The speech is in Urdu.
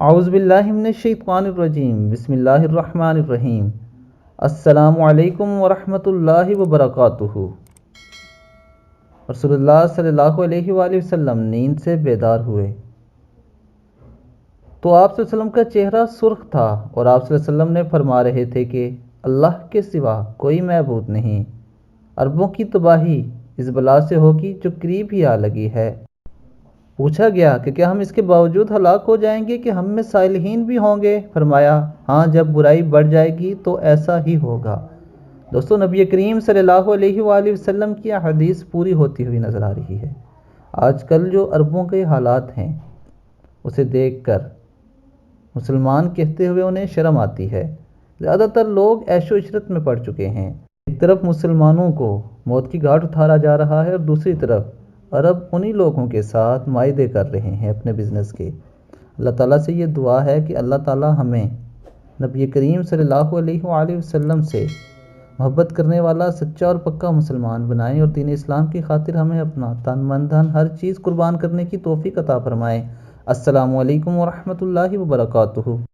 اعوذ باللہ من الشیطان الرجیم، بسم اللہ الرحمن الرحیم۔ السلام علیکم ورحمۃ اللہ وبرکاتہ۔ رسول اللہ صلی اللہ علیہ وآلہ وسلم نیند سے بیدار ہوئے تو آپ صلی اللہ علیہ وسلم کا چہرہ سرخ تھا اور آپ صلی اللہ علیہ وسلم نے فرما رہے تھے کہ اللہ کے سوا کوئی معبود نہیں، عربوں کی تباہی اس بلا سے ہوگی جو قریب ہی آ لگی ہے۔ پوچھا گیا کہ کیا ہم اس کے باوجود ہلاک ہو جائیں گے کہ ہم میں صالحین بھی ہوں گے؟ فرمایا ہاں، جب برائی بڑھ جائے گی تو ایسا ہی ہوگا۔ دوستو، نبی کریم صلی اللہ علیہ وآلہ وسلم کی حدیث پوری ہوتی ہوئی نظر آ رہی ہے۔ آج کل جو عربوں کے حالات ہیں اسے دیکھ کر مسلمان کہتے ہوئے انہیں شرم آتی ہے۔ زیادہ تر لوگ عیش و عشرت میں پڑ چکے ہیں۔ ایک طرف مسلمانوں کو موت کی گھاٹ اتارا جا رہا ہے اور دوسری طرف عرب انہی لوگوں کے ساتھ معاہدے کر رہے ہیں اپنے بزنس کے۔ اللہ تعالیٰ سے یہ دعا ہے کہ اللہ تعالیٰ ہمیں نبی کریم صلی اللہ علیہ وآلہ وسلم سے محبت کرنے والا سچا اور پکا مسلمان بنائیں اور دین اسلام کی خاطر ہمیں اپنا تن من دھن ہر چیز قربان کرنے کی توفیق عطا فرمائیں۔ السلام علیکم ورحمۃ اللہ وبرکاتہ۔